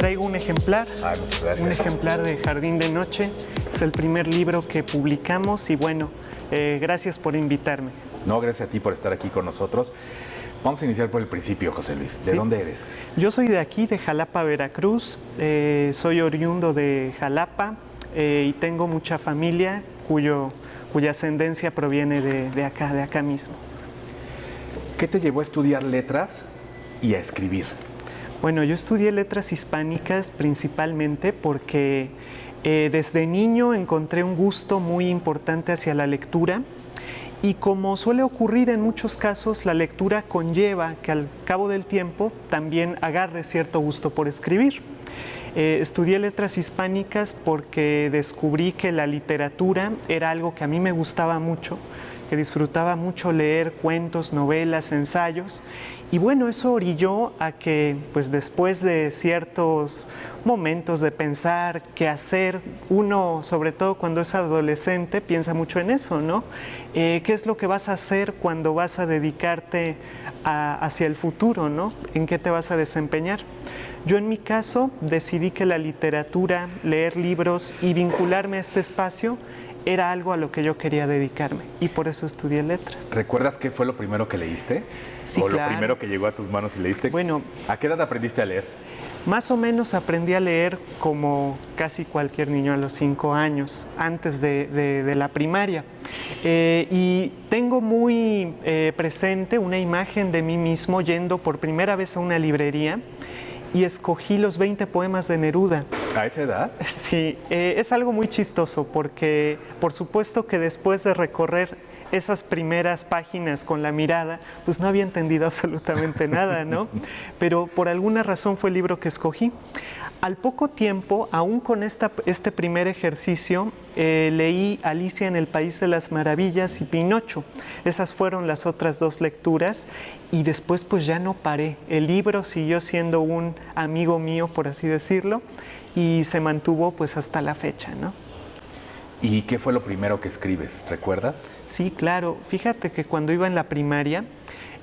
traigo un ejemplar, Ay, muchas gracias. un ejemplar de Jardín de Noche. Es el primer libro que publicamos y bueno, gracias por invitarme. No, gracias a ti por estar aquí con nosotros. Vamos a iniciar por el principio, José Luis. ¿De ¿Sí? dónde eres? Yo soy de aquí, de Jalapa, Veracruz. Soy oriundo de Jalapa y tengo mucha familia cuya ascendencia proviene de acá mismo. ¿Qué te llevó a estudiar letras y a escribir? Bueno, yo estudié letras hispánicas principalmente porque desde niño encontré un gusto muy importante hacia la lectura. Y como suele ocurrir en muchos casos, la lectura conlleva que al cabo del tiempo también agarre cierto gusto por escribir. Estudié letras hispánicas porque descubrí que la literatura era algo que a mí me gustaba mucho, que disfrutaba mucho leer cuentos, novelas, ensayos. Y bueno, eso orilló a que, pues después de ciertos momentos de pensar qué hacer, uno, sobre todo cuando es adolescente, piensa mucho en eso, ¿no? ¿Qué es lo que vas a hacer cuando vas a dedicarte hacia el futuro, ¿no? ¿En qué te vas a desempeñar? Yo en mi caso decidí que la literatura, leer libros y vincularme a este espacio era algo a lo que yo quería dedicarme y por eso estudié letras. ¿Recuerdas qué fue lo primero que leíste? Sí, ¿O claro. lo primero que llegó a tus manos y leíste? Bueno, ¿a qué edad aprendiste a leer? más o menos aprendí a leer como casi cualquier niño a los 5 años, antes de la primaria. Y tengo muy presente una imagen de mí mismo yendo por primera vez a una librería y escogí los 20 poemas de Neruda. ¿A esa edad? Sí, es algo muy chistoso porque por supuesto que después de recorrer esas primeras páginas con la mirada, pues no había entendido absolutamente nada, ¿no? Pero por alguna razón fue el libro que escogí. Al poco tiempo, aún con este primer ejercicio, leí Alicia en el País de las Maravillas y Pinocho. Esas fueron las otras 2 lecturas y después pues ya no paré. El libro siguió siendo un amigo mío, por así decirlo, y se mantuvo pues hasta la fecha, ¿no? ¿Y qué fue lo primero que escribes? ¿Recuerdas? Sí, claro. Fíjate que cuando iba en la primaria,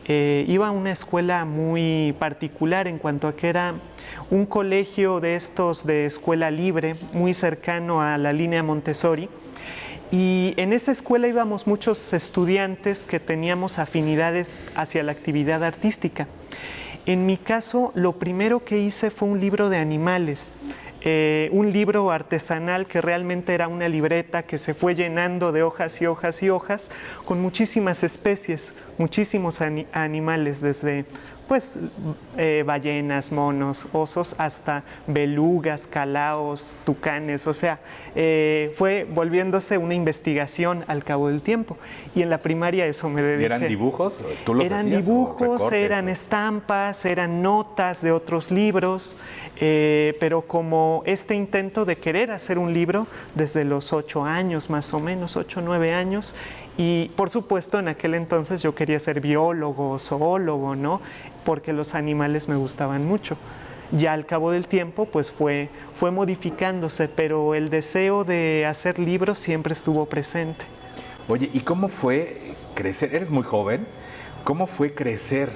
iba a una escuela muy particular en cuanto a que era un colegio de estos de escuela libre, muy cercano a la línea Montessori. Y en esa escuela íbamos muchos estudiantes que teníamos afinidades hacia la actividad artística. En mi caso, lo primero que hice fue un libro de animales. Un libro artesanal que realmente era una libreta que se fue llenando de hojas y hojas y hojas con muchísimas especies, muchísimos animales, desde pues ballenas, monos, osos, hasta belugas, calaos, tucanes, o sea, fue volviéndose una investigación al cabo del tiempo. Y en la primaria eso me dediqué. ¿Y eran dibujos? ¿Tú los Eran hacías, dibujos, recortes, eran estampas, eran notas de otros libros, pero como este intento de querer hacer un libro desde los 8 años, más o menos, 8 o 9 años, y por supuesto en aquel entonces yo quería ser biólogo, zoólogo, ¿no? Porque los animales me gustaban mucho. Ya al cabo del tiempo pues fue modificándose, pero el deseo de hacer libros siempre estuvo presente. Oye, ¿y cómo fue crecer? Eres muy joven. ¿Cómo fue crecer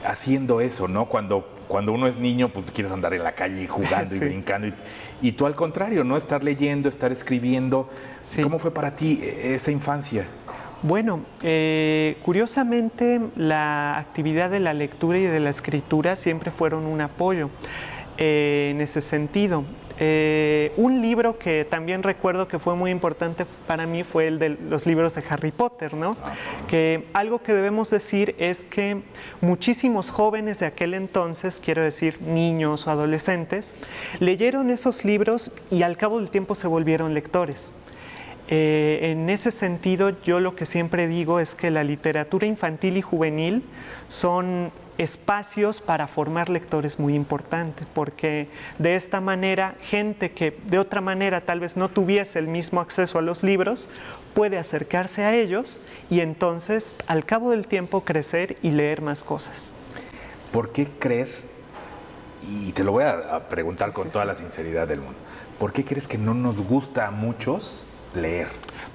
haciendo eso, no? Cuando uno es niño, pues quieres andar en la calle jugando y Sí. brincando. Y tú al contrario, ¿no? Estar leyendo, estar escribiendo. Sí. ¿Cómo fue para ti esa infancia? Bueno, curiosamente la actividad de la lectura y de la escritura siempre fueron un apoyo en ese sentido. Un libro que también recuerdo que fue muy importante para mí fue el de los libros de Harry Potter, ¿no? Que algo que debemos decir es que muchísimos jóvenes de aquel entonces, quiero decir niños o adolescentes, leyeron esos libros y al cabo del tiempo se volvieron lectores. En ese sentido, yo lo que siempre digo es que la literatura infantil y juvenil son espacios para formar lectores muy importantes, porque de esta manera, gente que de otra manera tal vez no tuviese el mismo acceso a los libros, puede acercarse a ellos y entonces, al cabo del tiempo, crecer y leer más cosas. ¿Por qué crees, y te lo voy a preguntar con toda la sinceridad del mundo, ¿por qué crees que no nos gusta a muchos leer?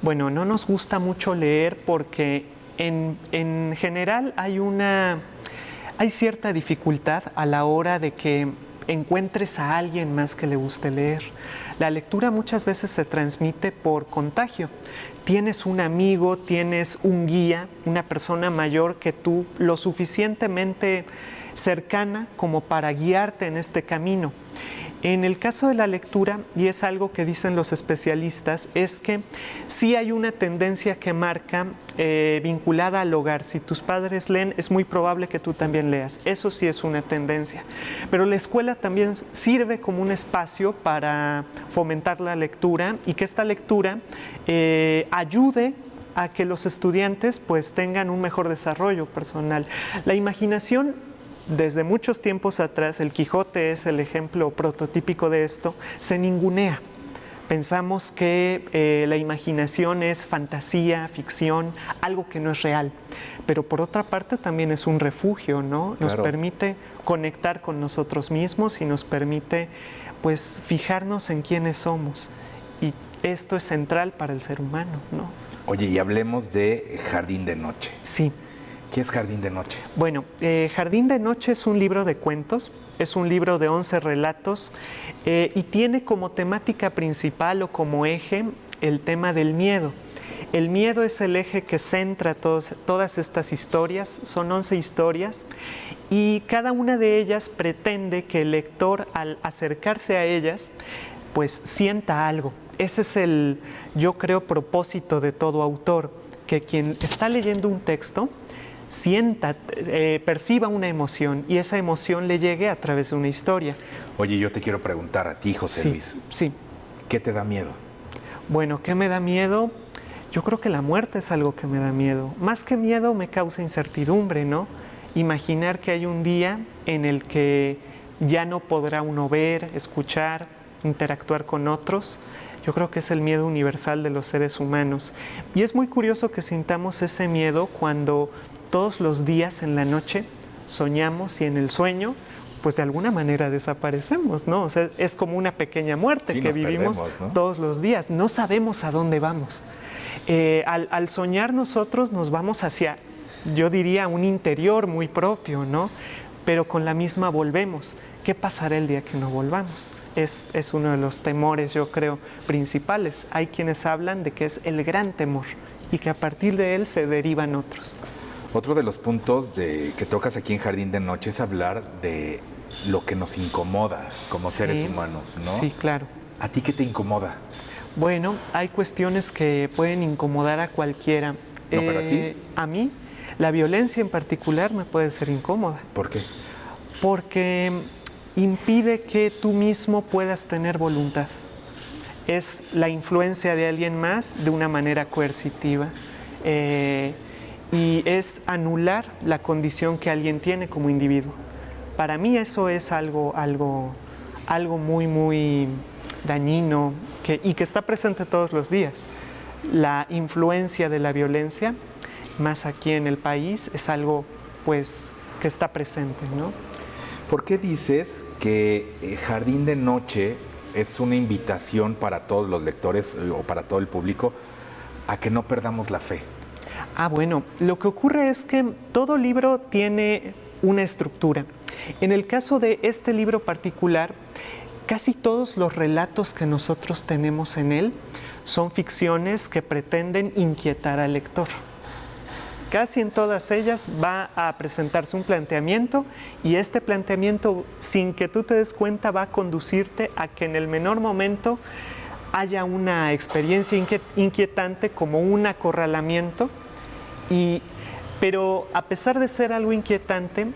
Bueno, no nos gusta mucho leer porque en general hay cierta dificultad a la hora de que encuentres a alguien más que le guste leer. La lectura muchas veces se transmite por contagio. Tienes un amigo, tienes un guía, una persona mayor que tú lo suficientemente cercana como para guiarte en este camino. En el caso de la lectura, y es algo que dicen los especialistas, es que sí hay una tendencia que marca vinculada al hogar. Si tus padres leen, es muy probable que tú también leas. Eso sí es una tendencia. Pero la escuela también sirve como un espacio para fomentar la lectura y que esta lectura ayude a que los estudiantes pues tengan un mejor desarrollo personal. La imaginación, desde muchos tiempos atrás, el Quijote es el ejemplo prototípico de esto, se ningunea. Pensamos que la imaginación es fantasía, ficción, algo que no es real. Pero por otra parte también es un refugio, ¿no? Nos permite conectar con nosotros mismos y nos permite, pues, fijarnos en quiénes somos. Y esto es central para el ser humano, ¿no? Oye, y hablemos de Jardín de Noche. Sí. ¿Qué es Jardín de Noche? Bueno, Jardín de Noche es un libro de cuentos, es un libro de 11 relatos y tiene como temática principal o como eje el tema del miedo. El miedo es el eje que centra todas estas historias, son 11 historias y cada una de ellas pretende que el lector al acercarse a ellas pues sienta algo. Ese es el, yo creo, propósito de todo autor, que quien está leyendo un texto sienta, perciba una emoción y esa emoción le llegue a través de una historia. Oye, yo te quiero preguntar a ti, José Luis. Sí. ¿Qué te da miedo? Bueno, ¿qué me da miedo? Yo creo que la muerte es algo que me da miedo. Más que miedo me causa incertidumbre, ¿no? Imaginar que hay un día en el que ya no podrá uno ver, escuchar, interactuar con otros. Yo creo que es el miedo universal de los seres humanos. Y es muy curioso que sintamos ese miedo cuando todos los días en la noche soñamos y en el sueño, pues de alguna manera desaparecemos, ¿no? O sea, es como una pequeña muerte que vivimos todos los días. No sabemos a dónde vamos. Al soñar nosotros nos vamos hacia, yo diría, un interior muy propio, ¿no? Pero con la misma volvemos. ¿Qué pasará el día que no volvamos? Es uno de los temores, yo creo, principales. Hay quienes hablan de que es el gran temor y que a partir de él se derivan otros. Otro de los puntos que tocas aquí en Jardín de Noche es hablar de lo que nos incomoda como seres humanos, ¿no? Sí, claro. ¿A ti qué te incomoda? Bueno, hay cuestiones que pueden incomodar a cualquiera. ¿No, pero a ti? A mí, la violencia en particular me puede ser incómoda. ¿Por qué? Porque impide que tú mismo puedas tener voluntad. Es la influencia de alguien más de una manera coercitiva. Y es anular la condición que alguien tiene como individuo. Para mí eso es algo muy, muy dañino y que está presente todos los días. La influencia de la violencia, más aquí en el país, es algo pues que está presente, ¿no? ¿Por qué dices que Jardín de Noche es una invitación para todos los lectores o para todo el público a que no perdamos la fe? Bueno, lo que ocurre es que todo libro tiene una estructura. En el caso de este libro particular, casi todos los relatos que nosotros tenemos en él son ficciones que pretenden inquietar al lector. Casi en todas ellas va a presentarse un planteamiento y este planteamiento, sin que tú te des cuenta, va a conducirte a que en el menor momento haya una experiencia inquietante como un acorralamiento. Pero a pesar de ser algo inquietante,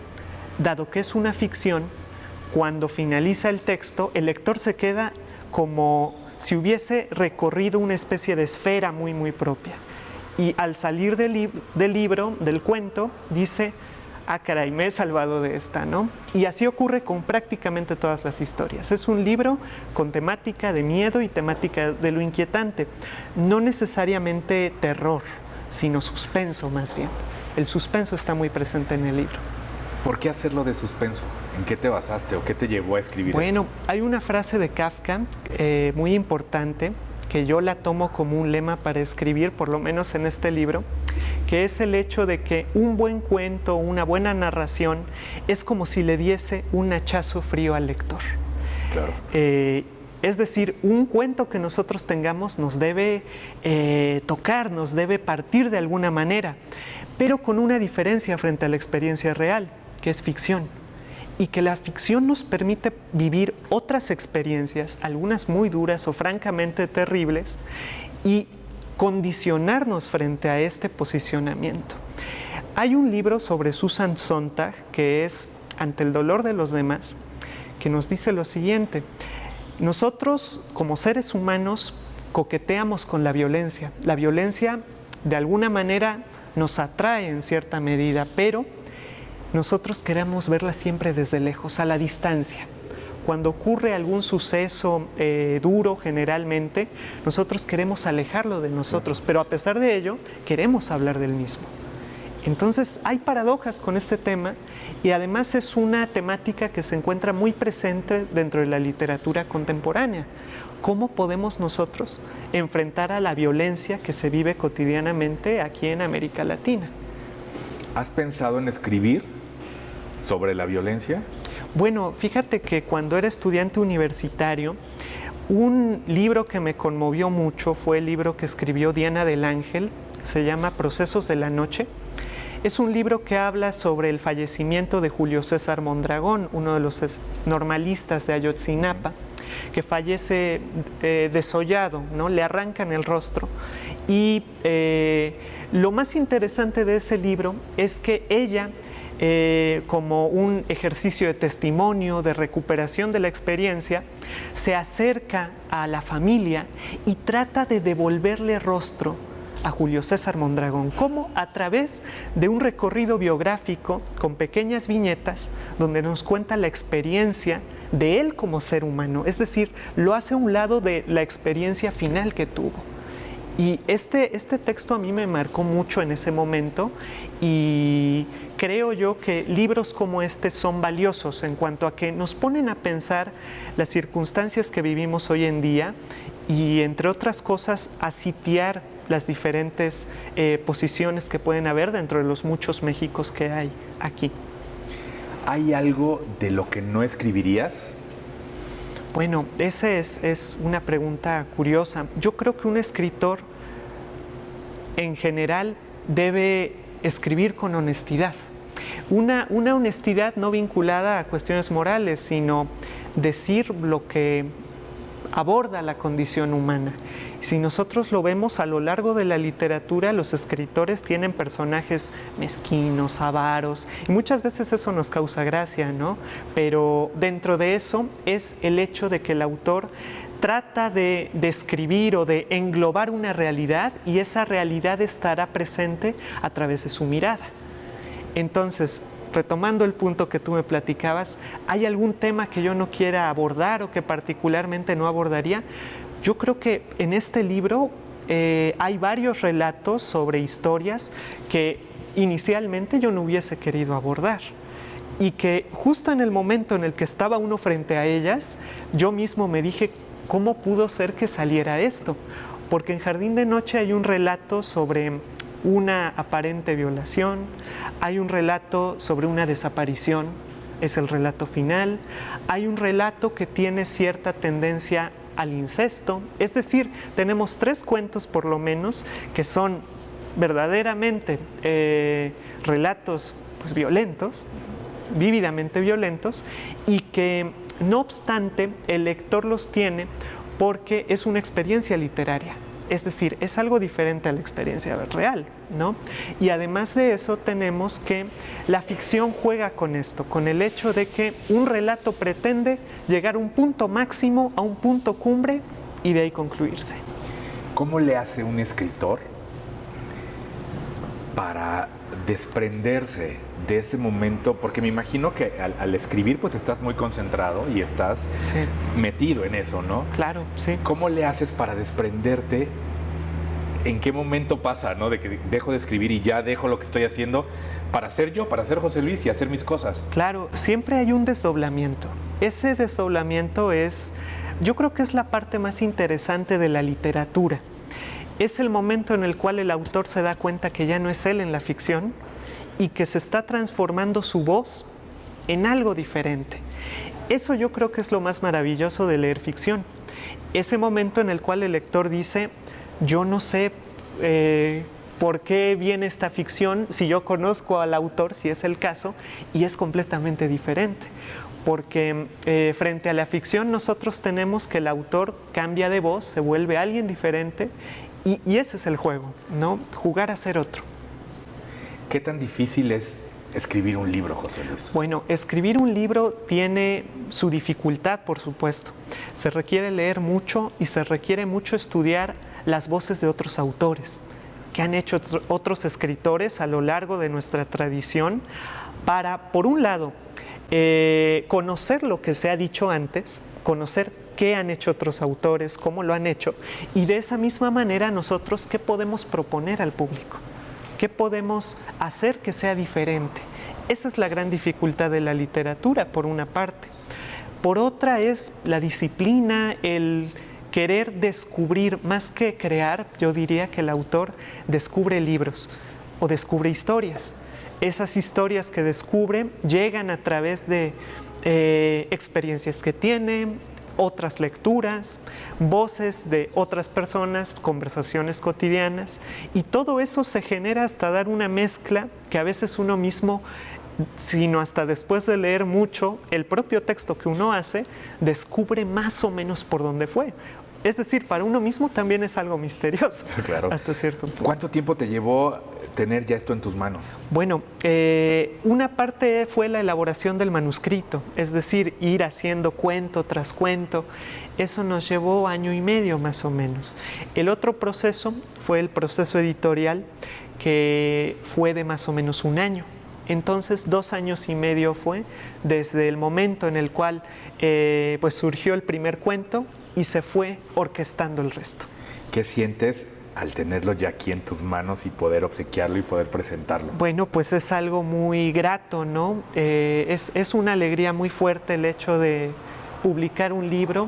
dado que es una ficción, cuando finaliza el texto, el lector se queda como si hubiese recorrido una especie de esfera muy, muy propia. Y al salir del libro, del cuento, dice, caray, me he salvado de esta, ¿no? Y así ocurre con prácticamente todas las historias. Es un libro con temática de miedo y temática de lo inquietante. No necesariamente terror, sino suspenso más bien. El suspenso está muy presente en el libro. ¿Por qué hacerlo de suspenso? ¿En qué te basaste o qué te llevó a escribir Bueno, esto? hay una frase de Kafka muy importante que yo la tomo como un lema para escribir, por lo menos en este libro, que es el hecho de que un buen cuento, una buena narración, es como si le diese un hachazo frío al lector. Claro. Es decir, un cuento que nosotros tengamos nos debe tocar, nos debe partir de alguna manera, pero con una diferencia frente a la experiencia real, que es ficción. Y que la ficción nos permite vivir otras experiencias, algunas muy duras o francamente terribles, y condicionarnos frente a este posicionamiento. Hay un libro sobre Susan Sontag, que es Ante el dolor de los demás, que nos dice lo siguiente: nosotros como seres humanos coqueteamos con la violencia. La violencia de alguna manera nos atrae en cierta medida, pero nosotros queremos verla siempre desde lejos, a la distancia. Cuando ocurre algún suceso duro, generalmente, nosotros queremos alejarlo de nosotros, pero a pesar de ello, queremos hablar del mismo. Entonces, hay paradojas con este tema y además es una temática que se encuentra muy presente dentro de la literatura contemporánea. ¿Cómo podemos nosotros enfrentar a la violencia que se vive cotidianamente aquí en América Latina? ¿Has pensado en escribir sobre la violencia? Bueno, fíjate que cuando era estudiante universitario, un libro que me conmovió mucho fue el libro que escribió Diana del Ángel, se llama Procesos de la Noche. Es un libro que habla sobre el fallecimiento de Julio César Mondragón, uno de los normalistas de Ayotzinapa, que fallece desollado, ¿no? Le arrancan el rostro. Y lo más interesante de ese libro es que ella, como un ejercicio de testimonio, de recuperación de la experiencia, se acerca a la familia y trata de devolverle rostro a Julio César Mondragón. ¿Cómo? A través de un recorrido biográfico con pequeñas viñetas donde nos cuenta la experiencia de él como ser humano, es decir, lo hace a un lado de la experiencia final que tuvo. Y este texto a mí me marcó mucho en ese momento y creo yo que libros como este son valiosos en cuanto a que nos ponen a pensar las circunstancias que vivimos hoy en día y, entre otras cosas, a sitiar las diferentes posiciones que pueden haber dentro de los muchos Méxicos que hay aquí. ¿Hay algo de lo que no escribirías? Bueno, esa es una pregunta curiosa. Yo creo que un escritor en general debe escribir con honestidad. Una honestidad no vinculada a cuestiones morales, sino decir lo que aborda la condición humana. Si nosotros lo vemos a lo largo de la literatura, los escritores tienen personajes mezquinos, avaros, y muchas veces eso nos causa gracia, ¿no? Pero dentro de eso es el hecho de que el autor trata de describir o de englobar una realidad y esa realidad estará presente a través de su mirada. Entonces, retomando el punto que tú me platicabas, ¿hay algún tema que yo no quiera abordar o que particularmente no abordaría? Yo creo que en este libro hay varios relatos sobre historias que inicialmente yo no hubiese querido abordar y que justo en el momento en el que estaba uno frente a ellas, yo mismo me dije, ¿cómo pudo ser que saliera esto? Porque en Jardín de Noche hay un relato sobre una aparente violación, hay un relato sobre una desaparición, es el relato final, hay un relato que tiene cierta tendencia al incesto, es decir, tenemos 3 cuentos por lo menos que son verdaderamente relatos pues, violentos, vívidamente violentos, y que no obstante el lector los tiene porque es una experiencia literaria. Es decir, es algo diferente a la experiencia real, ¿no? Y además de eso tenemos que la ficción juega con esto, con el hecho de que un relato pretende llegar a un punto máximo, a un punto cumbre y de ahí concluirse. ¿Cómo le hace un escritor para desprenderse de ese momento? Porque me imagino que al escribir pues estás muy concentrado y estás metido en eso, ¿no? Claro, sí. ¿Cómo le haces para desprenderte? ¿En qué momento pasa, ¿no? De que dejo de escribir y ya dejo lo que estoy haciendo para ser yo, para ser José Luis y hacer mis cosas? Claro, siempre hay un desdoblamiento. Ese desdoblamiento yo creo que es la parte más interesante de la literatura. es el momento en el cual el autor se da cuenta que ya no es él en la ficción y que se está transformando su voz en algo diferente. Eso yo creo que es lo más maravilloso de leer ficción. Ese momento en el cual el lector dice, yo no sé por qué viene esta ficción, si yo conozco al autor, si es el caso, y es completamente diferente. Porque frente a la ficción nosotros tenemos que el autor cambia de voz, se vuelve alguien diferente, y ese es el juego, ¿no? Jugar a ser otro. ¿Qué tan difícil es escribir un libro, José Luis? Bueno, escribir un libro tiene su dificultad, por supuesto. Se requiere leer mucho y se requiere mucho estudiar las voces de otros autores que han hecho otros escritores a lo largo de nuestra tradición para, por un lado, conocer lo que se ha dicho antes, conocer qué han hecho otros autores, cómo lo han hecho, y de esa misma manera nosotros qué podemos proponer al público, qué podemos hacer que sea diferente. Esa es la gran dificultad de la literatura, por una parte. Por otra es la disciplina, el querer descubrir, más que crear, yo diría que el autor descubre libros o descubre historias. Esas historias que descubre llegan a través de experiencias que tiene, otras lecturas, voces de otras personas, conversaciones cotidianas, y todo eso se genera hasta dar una mezcla que a veces uno mismo, sino hasta después de leer mucho, el propio texto que uno hace, descubre más o menos por dónde fue. Es decir, para uno mismo también es algo misterioso, claro, hasta cierto punto. ¿Cuánto tiempo te llevó tener ya esto en tus manos? Bueno, una parte fue la elaboración del manuscrito, es decir, ir haciendo cuento tras cuento. Eso nos llevó 1 año y medio más o menos. El otro proceso fue el proceso editorial, que fue de más o menos 1 año. Entonces, 2 años y medio fue desde el momento en el cual pues surgió el primer cuento y se fue orquestando el resto. ¿Qué sientes al tenerlo ya aquí en tus manos y poder obsequiarlo y poder presentarlo? Bueno, pues es algo muy grato, ¿no? Es una alegría muy fuerte el hecho de publicar un libro,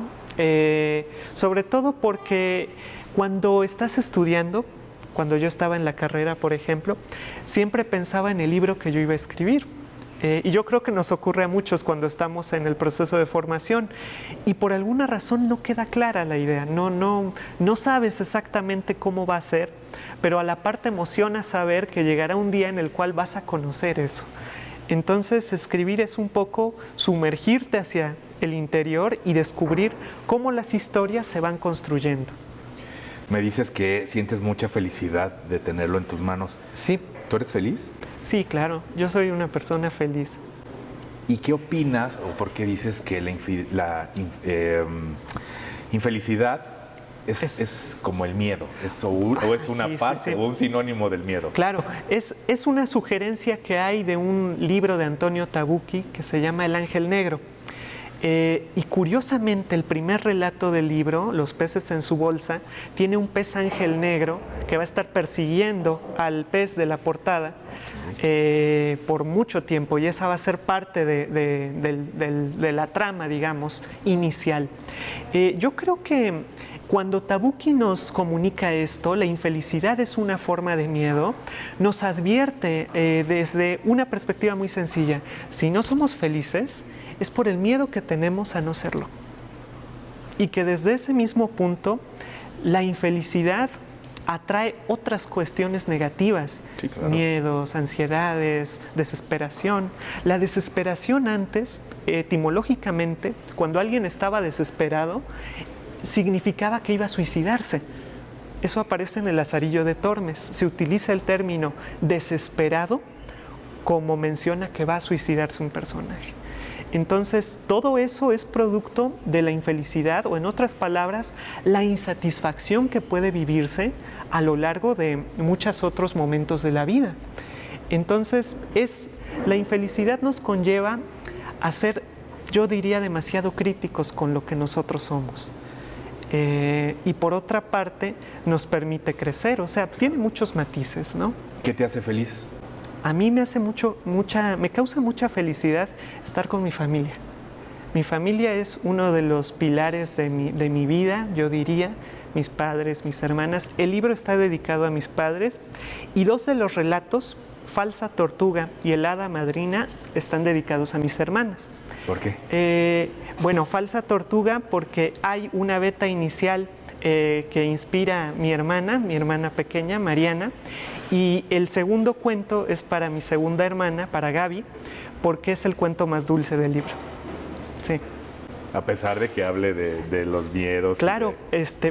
sobre todo porque cuando estás estudiando, cuando yo estaba en la carrera, por ejemplo, siempre pensaba en el libro que yo iba a escribir. Y yo creo que nos ocurre a muchos cuando estamos en el proceso de formación y por alguna razón no queda clara la idea, no sabes exactamente cómo va a ser, pero a la par te emociona saber que llegará un día en el cual vas a conocer eso. Entonces, escribir es un poco sumergirte hacia el interior y descubrir cómo las historias se van construyendo. Me dices que sientes mucha felicidad de tenerlo en tus manos. Sí. ¿Tú eres feliz? Sí, claro. Yo soy una persona feliz. ¿Y qué opinas o por qué dices que la infelicidad es como el miedo? ¿O es una parte o un sinónimo del miedo? Claro, es una sugerencia que hay de un libro de Antonio Tabucchi que se llama El Ángel Negro. Y curiosamente el primer relato del libro, Los peces en su bolsa, tiene un pez ángel negro que va a estar persiguiendo al pez de la portada por mucho tiempo, y esa va a ser parte de la trama, digamos, inicial. Yo creo que cuando Tabucchi nos comunica esto, la infelicidad es una forma de miedo, nos advierte desde una perspectiva muy sencilla: si no somos felices, es por el miedo que tenemos a no serlo. Y que desde ese mismo punto, la infelicidad atrae otras cuestiones negativas, sí, claro. Miedos, ansiedades, desesperación. La desesperación antes, etimológicamente, cuando alguien estaba desesperado, significaba que iba a suicidarse. Eso aparece en el Lazarillo de Tormes. Se utiliza el término desesperado como menciona que va a suicidarse un personaje. Entonces, todo eso es producto de la infelicidad, o en otras palabras, la insatisfacción que puede vivirse a lo largo de muchos otros momentos de la vida. Entonces, la infelicidad nos conlleva a ser, yo diría, demasiado críticos con lo que nosotros somos. Y por otra parte, nos permite crecer, o sea, tiene muchos matices, ¿no? ¿Qué te hace feliz? A mí me causa mucha felicidad estar con mi familia. Mi familia es uno de los pilares de mi vida, yo diría. mis padres, mis hermanas. El libro está dedicado a mis padres y 2 de los relatos, Falsa Tortuga y El Hada Madrina, están dedicados a mis hermanas. ¿Por qué? Bueno, Falsa Tortuga porque hay una beta inicial que inspira a mi hermana pequeña, Mariana, y el segundo cuento es para mi segunda hermana, para Gaby, porque es el cuento más dulce del libro. Sí. A pesar de que hable de los miedos. Claro,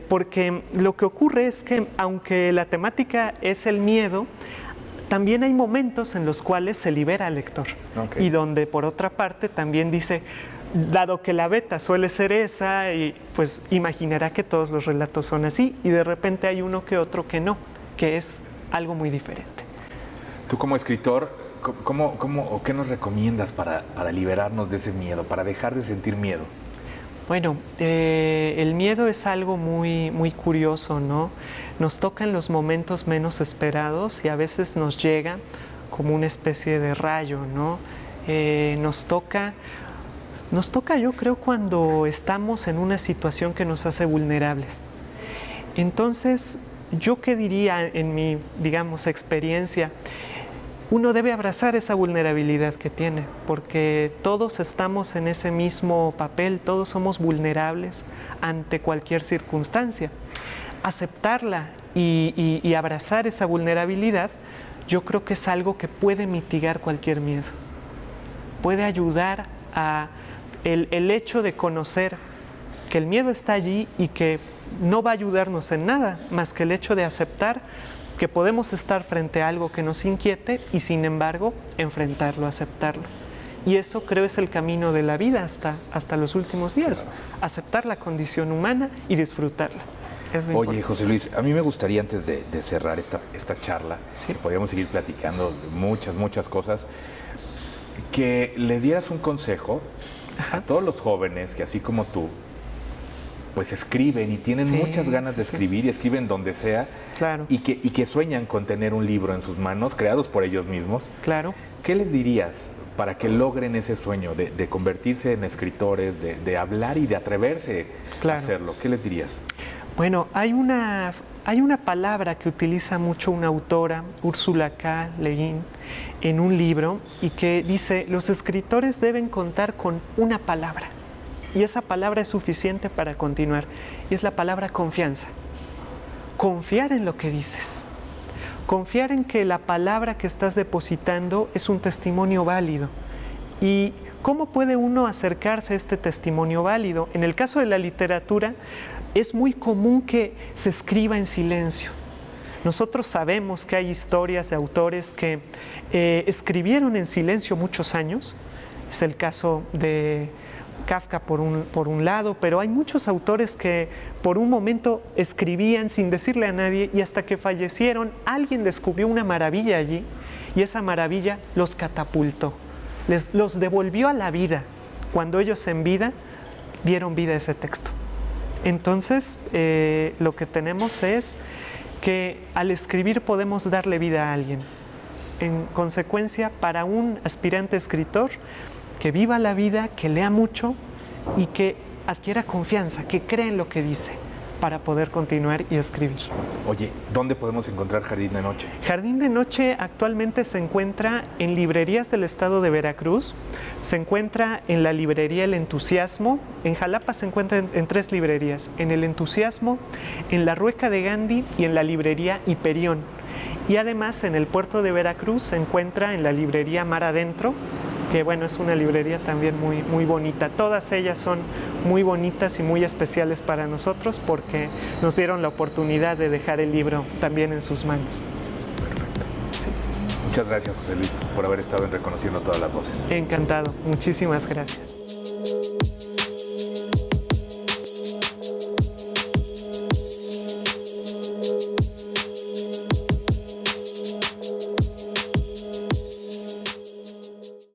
porque lo que ocurre es que aunque la temática es el miedo, también hay momentos en los cuales se libera al lector. Okay. Y donde por otra parte también dice, dado que la beta suele ser esa, y pues imaginará que todos los relatos son así, y de repente hay uno que otro que no, que es algo muy diferente. Tú como escritor, ¿cómo qué nos recomiendas para liberarnos de ese miedo, para dejar de sentir miedo? Bueno, el miedo es algo muy, muy curioso, ¿no? Nos toca en los momentos menos esperados y a veces nos llega como una especie de rayo, ¿no? Nos toca yo creo cuando estamos en una situación que nos hace vulnerables. Entonces, ¿yo qué diría en mi, digamos, experiencia? Uno debe abrazar esa vulnerabilidad que tiene, porque todos estamos en ese mismo papel, todos somos vulnerables ante cualquier circunstancia. Aceptarla y abrazar esa vulnerabilidad, yo creo que es algo que puede mitigar cualquier miedo. Puede ayudar a el hecho de conocer que el miedo está allí y que no va a ayudarnos en nada, más que el hecho de aceptar que podemos estar frente a algo que nos inquiete y sin embargo enfrentarlo, aceptarlo. Y eso creo es el camino de la vida hasta los últimos días, aceptar la condición humana y disfrutarla. Oye, José Luis, a mí me gustaría antes de cerrar esta charla, ¿sí? Que podríamos seguir platicando de muchas cosas, que le dieras un consejo a todos los jóvenes que así como tú, pues escriben y tienen muchas ganas de escribir y escriben donde sea, claro. y que sueñan con tener un libro en sus manos, creados por ellos mismos. Claro. ¿Qué les dirías para que logren ese sueño de convertirse en escritores, de hablar y de atreverse a hacerlo? ¿Qué les dirías? Bueno, hay una palabra que utiliza mucho una autora, Ursula K. Le Guin, en un libro, y que dice, los escritores deben contar con una palabra. Y esa palabra es suficiente para continuar. Y es la palabra confianza. Confiar en lo que dices. Confiar en que la palabra que estás depositando es un testimonio válido. ¿Y cómo puede uno acercarse a este testimonio válido? En el caso de la literatura, es muy común que se escriba en silencio. Nosotros sabemos que hay historias de autores que escribieron en silencio muchos años. Es el caso de Kafka por un lado, pero hay muchos autores que por un momento escribían sin decirle a nadie y hasta que fallecieron alguien descubrió una maravilla allí y esa maravilla los catapultó, los devolvió a la vida cuando ellos en vida dieron vida a ese texto. Entonces lo que tenemos es que al escribir podemos darle vida a alguien. En consecuencia, para un aspirante escritor, que viva la vida, que lea mucho y que adquiera confianza, que crea en lo que dice para poder continuar y escribir. Oye, ¿dónde podemos encontrar Jardín de Noche? Jardín de Noche actualmente se encuentra en librerías del estado de Veracruz, se encuentra en la librería El Entusiasmo, en Jalapa se encuentra en 3 librerías, en El Entusiasmo, en la Rueca de Gandhi y en la librería Hiperión. Y además en el puerto de Veracruz se encuentra en la librería Mar Adentro, que bueno, es una librería también muy, muy bonita. Todas ellas son muy bonitas y muy especiales para nosotros porque nos dieron la oportunidad de dejar el libro también en sus manos. Perfecto. Sí. Muchas gracias, José Luis, por haber estado en Reconociendo Todas las Voces. Encantado. Muchísimas gracias.